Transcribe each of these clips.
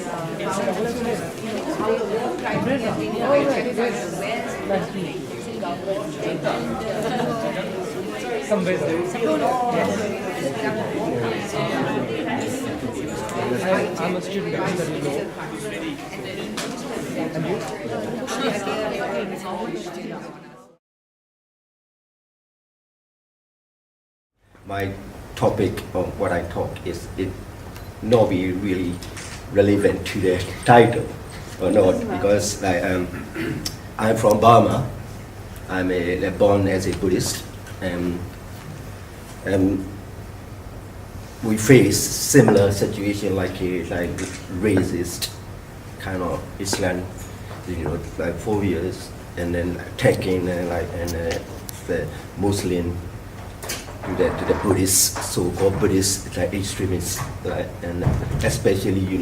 how the war crime has been invented by the West using government I'm a student of study law. My topic of what I talk is it not be really relevant to the title or not, because I'm from Burma. I'm born as a Buddhist, and we face similar situation like racist kind of Islam, like 4 years, and then attacking the Muslim to the Buddhist, so-called Buddhist extremists, and especially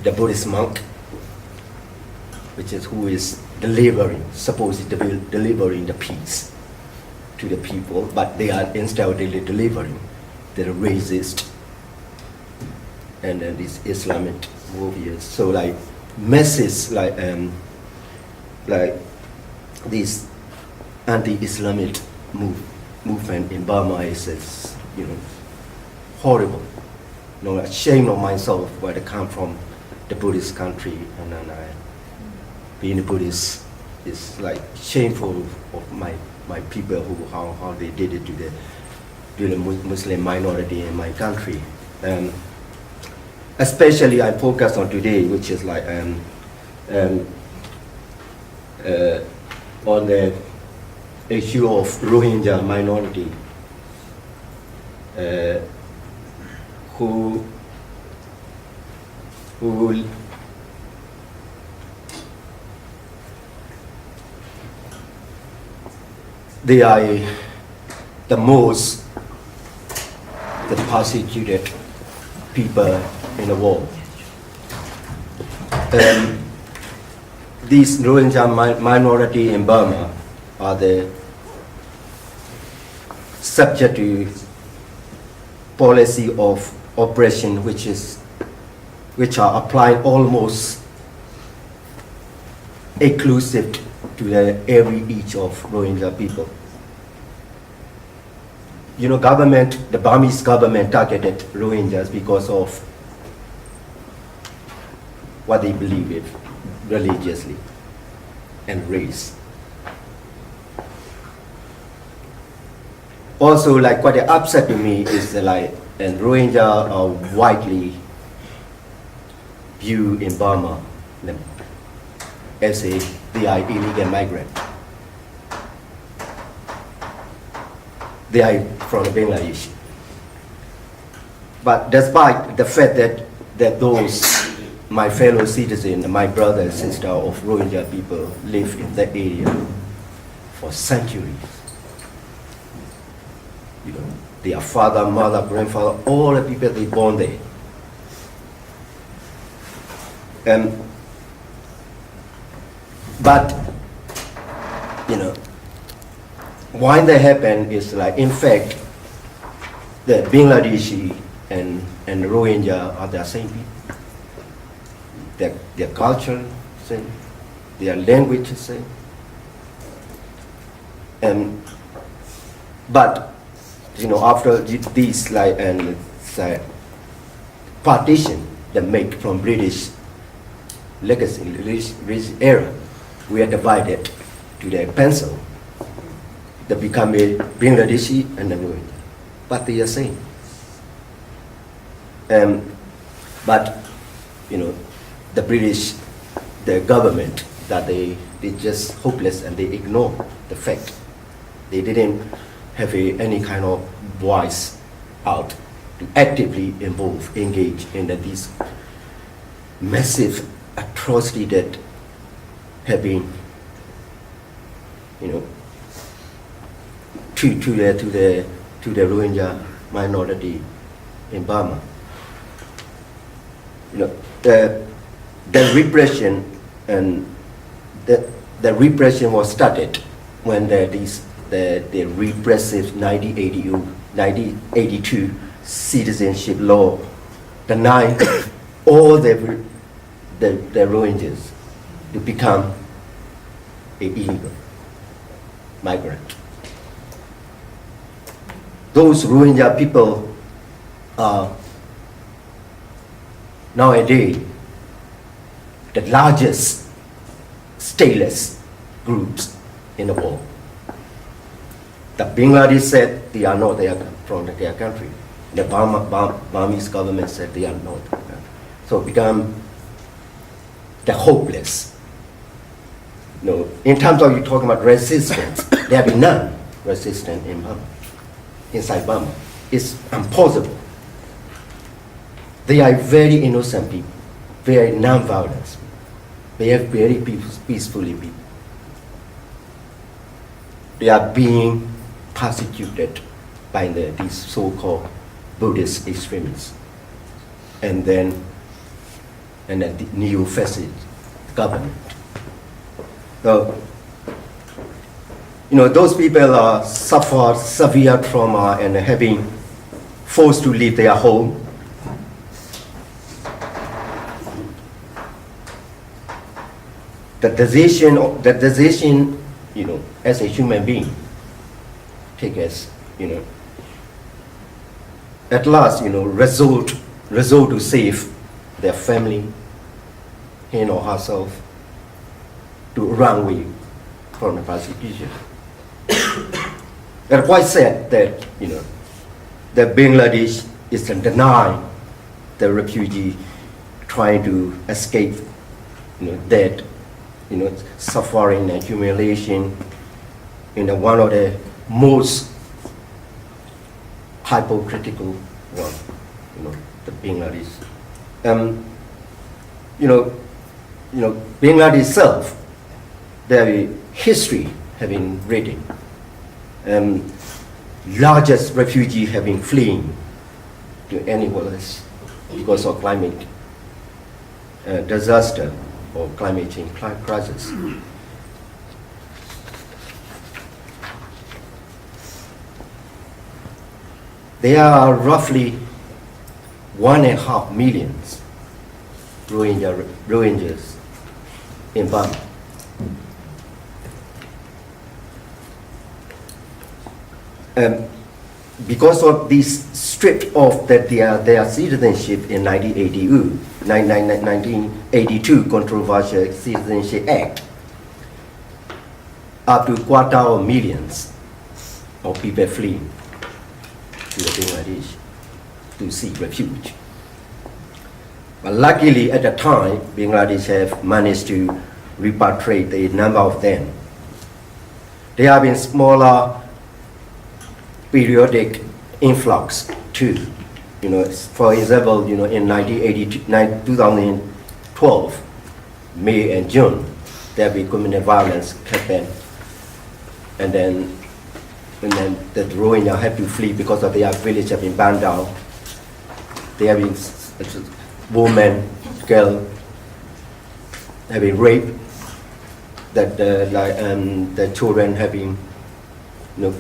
the Buddhist monk, which is who is supposedly delivering the peace to the people, but they are instead delivering the racist and then these Islamic warriors. So messages like this anti-Islamic movement in Burma is horrible. Ashamed of myself where I come from, the Buddhist country, and then being a Buddhist is shameful of my people how they did it to the Muslim minority in my country. Especially I focus on today, which is on the issue of Rohingya minority, who they are the most persecuted people in the world. These Rohingya minority in Burma are the subject to policy of oppression which are applied almost exclusive to each of Rohingya people. The Burmese government targeted Rohingyas because of what they believe in religiously and race. Also, what upset me is and Rohingya are widely viewed in Burma as they are illegal migrant. They are from Bangladesh. But despite the fact that those, my fellow citizens, my brother and sister of Rohingya people live in that area for centuries. Their father, mother, grandfather, all the people they born there. But why that happened is in fact the Bangladeshi and Rohingya are the same people. Their culture same, their language is same. But after these partition that make from British legacy, British era, we are divided to the pencil. They become a Bangladeshi and a Rohingya, but they are same. But the British, the government, that they just hopeless and they ignore the fact. They didn't have any kind of voice out to actively engage in these massive atrocity that have been, to the Rohingya minority in Burma. The repression and the repression was started when the repressive 1982 citizenship law denied all the Rohingyas to become illegal migrant. Those Rohingya people are nowadays the largest stateless groups in the world. The Bangladesh said they are not from their country. The Burmese government said they are not. So become the hopeless. No, in terms of you talking about resistance, there have been none resistance in Burma, inside Burma. It's impossible. They are very innocent people, very non-violent. They are very peacefully people. They are being persecuted by these so-called Buddhist extremists, and then the neo-fascist government. So, those people suffer severe trauma and having forced to leave their home. The decision, as a human being, take as, at last, resolve to save their family, him or herself, to run away from the persecution. They're quite sad that, that Bangladesh is denying the refugee trying to escape, death, suffering and humiliation, one of the most hypocritical one, the Bangladesh. Bangladesh itself, their history having written, largest refugee having fleeing to anywhere else because of climate disaster or climate change crisis. There are roughly 1.5 million Rohingyas in Burma. Because of this stripped off that their citizenship in 1982 controversial Citizenship Act, up to 250,000 of people fleeing to Bangladesh to seek refuge. But luckily at the time, Bangladesh have managed to repatriate a number of them. There have been smaller periodic influx too. For example, in 2012, May and June, there have been community violence campaign, and then the Rohingya have to flee because of their village have been burned down. There have been women, girls have been raped. That the children have been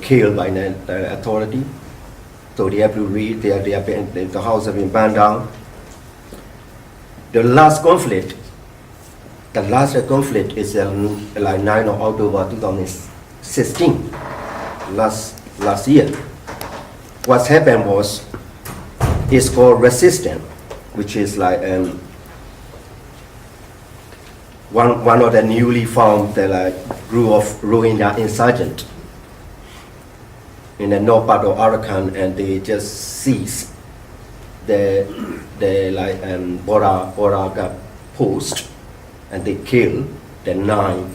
killed by the authority. So they have to read. The house have been burned down. The last conflict is like 9 of October 2016. Last year. What happened was, it's called resistance, which is like one of the newly formed group of Rohingya insurgents in the north part of Arakan, and they just seized the Boraga post, and they killed the nine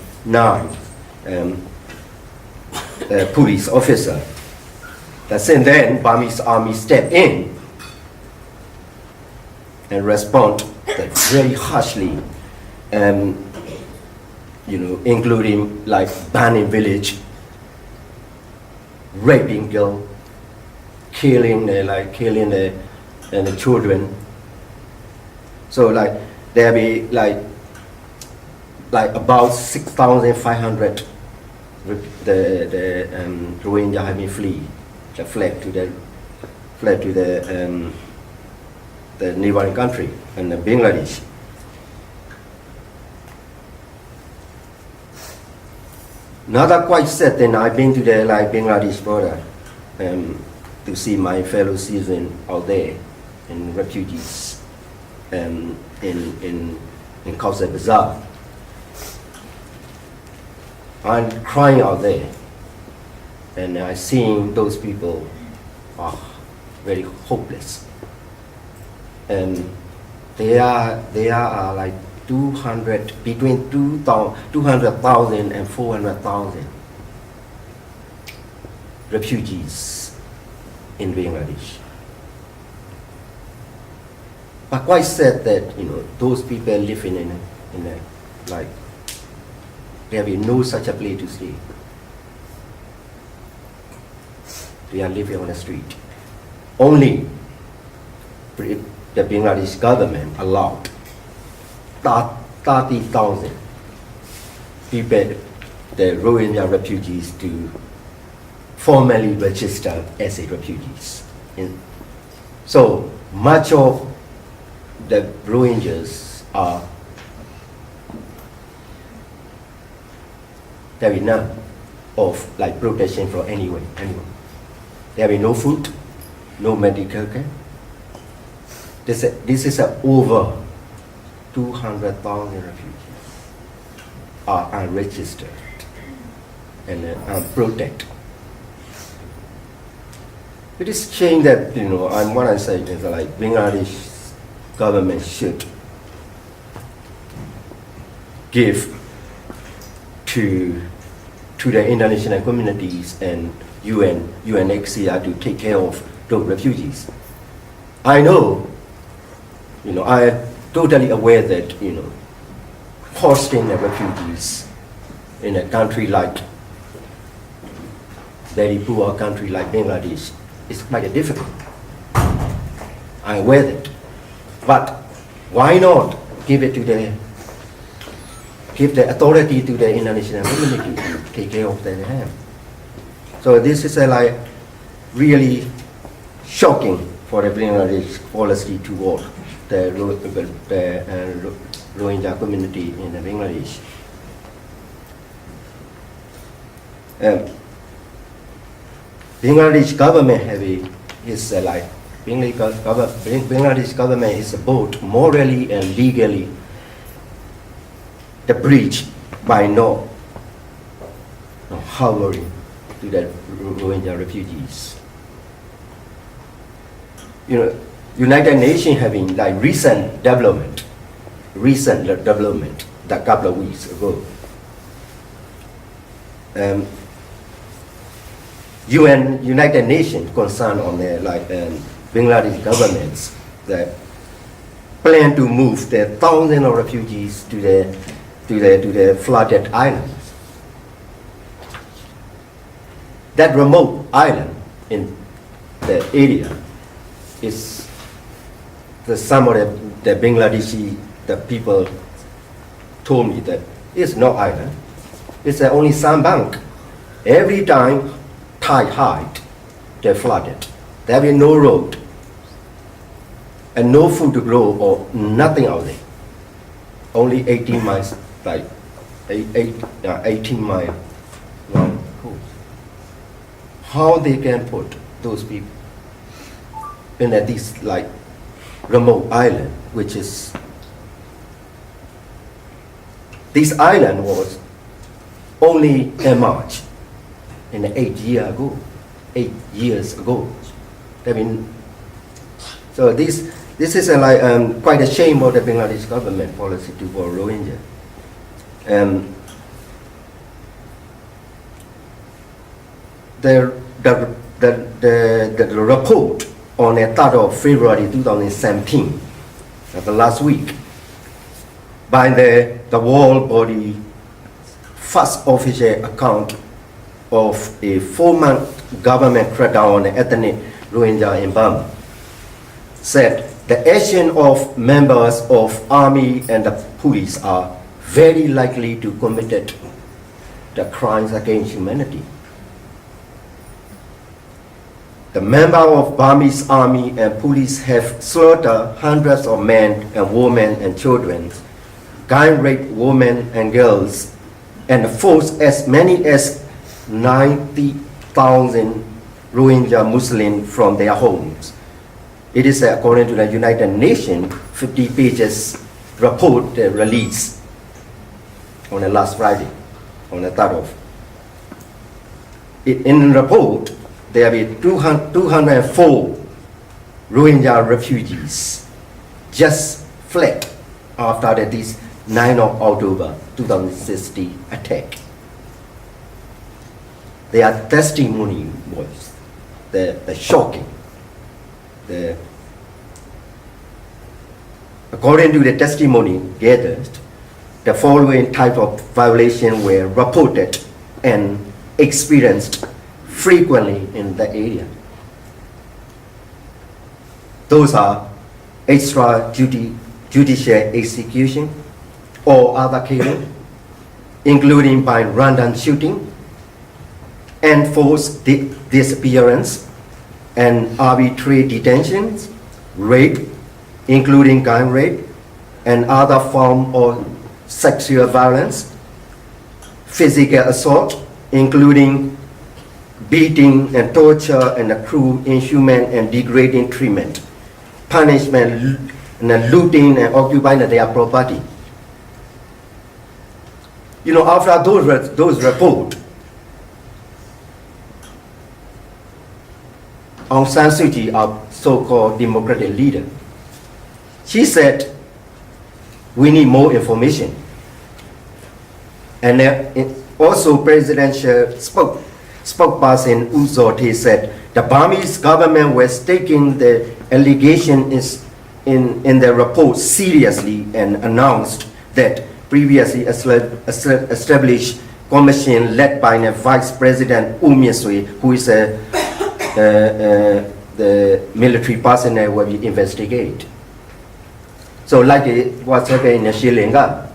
police officer. And then Burmese army stepped in and respond very harshly, including like banning village, raping girls, killing the children. So there be like about 6,500 the Rohingya have been fled to the the neighboring country, and Bangladesh. Not quite certain. I've been to the Bangladesh border to see my fellow citizens out there, and refugees, in Cox's Bazar. I'm crying out there, and I seeing those people are very hopeless. And they are like 200, between 200,000 and 400,000 refugees in Bangladesh. But quite sad that those people living in a like there will be no such a place to stay. They are living on the street. Only the Bangladesh government allowed 30,000 people, the Rohingya refugees, to formally register as a refugees. So much of the Rohingyas are there is none of protection from anyone. There is no food, no medical care. This is over 200,000 refugees are unregistered and unprotected. It is shame that and what I say is Bangladesh government should give to the international communities and UNHCR to take care of those refugees. I know, I am totally aware that, hosting the refugees in a country like, very poor country like Bangladesh is quite difficult. I'm aware that. But why not give the authority to the international community to take care of their hand? So this is really shocking for the Bangladesh policy toward the Rohingya community in Bangladesh. Bangladesh government Bangladesh government is both morally and legally the breach by not harboring to the Rohingya refugees. United Nations having recent development that couple of weeks ago. United Nations concerned on the Bangladesh governments that plan to move the thousands of refugees to the flooded islands. That remote island in the area is some of the Bangladeshi people told me that it's no island. It's only sandbank. Every time tide high, they're flooded. There will be no road and no food to grow or nothing out there. Only 18 miles, 18 mile long coast. How they can put those people in this remote island, which is, this island was only emerged in 8 years ago. So this is quite a shame of the Bangladesh government policy toward Rohingya. The report on the 3rd of February 2017, the last week, by the world body first official account of a 4-month government crackdown on the ethnic Rohingya in Burma, said the action of members of army and the police are very likely to commit the crimes against humanity. The members of Burmese army and police have slaughtered hundreds of men and women and children, gang raped women and girls, and forced as many as 90,000 Rohingya Muslims from their homes. It is according to the United Nations 50 pages report released on the last Friday, on the 3rd of. In the report, there will be 204 Rohingya refugees just fled after this 9 of October 2016 attack. Their testimony was the shocking. According to the testimony gathered, the following type of violations were reported and experienced frequently in the area. Those are extrajudicial execution or other killing, including by random shooting, enforced disappearance, and arbitrary detentions, rape, including gang rape, and other forms of sexual violence, physical assault, including beating and torture and cruel, inhuman and degrading treatment, punishment, and looting and occupying their property. You know, after those reports, Aung San Suu Kyi, our so-called democratic leader, she said, we need more information. And also presidential spokesperson Uzoti said, the Burmese government was taking the allegation in the report seriously and announced that previously established commission led by the Vice President Aung who is the military personnel will be investigated. So like what's happening in Sri Lanka,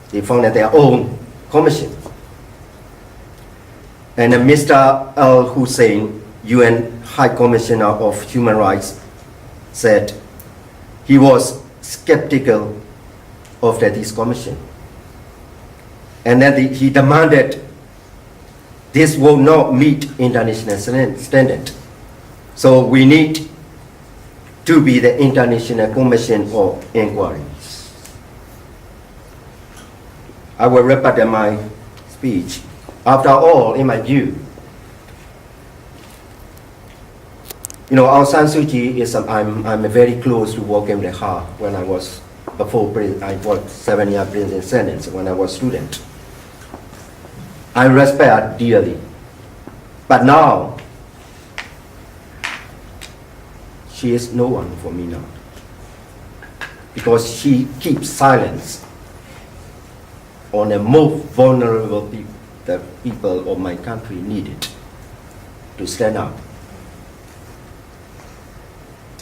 they founded their own commission. And Mr. Al Hussein, UN High Commissioner of Human Rights, said he was skeptical of this commission. And then he demanded this will not meet international standard. So we need to be the International Commission of Inquiry. I will repeat my speech. After all, in my view, you know, Aung San Suu Kyi is, I'm very close to working with her when I was, before I worked 7 years prison sentence when I was student. I respect her dearly. But now, she is no one for me now. Because she keeps silence on the most vulnerable people that people of my country needed to stand up.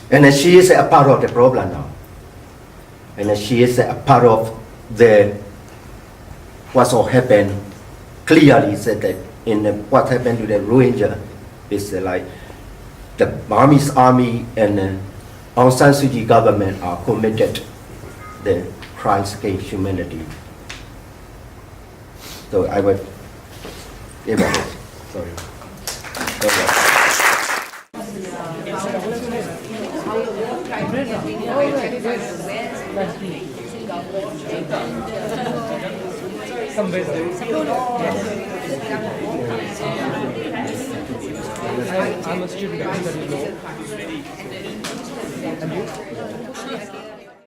And she is a part of the problem now. And she is a part of what's all happened. Clearly said that in what happened to the Rohingya is like the Burmese army and Aung San Suu Kyi government are committed the crimes against humanity. So I would evaluate. Sorry. How the war crime has been invited by the West, Singapore, I'm a student. I study law. and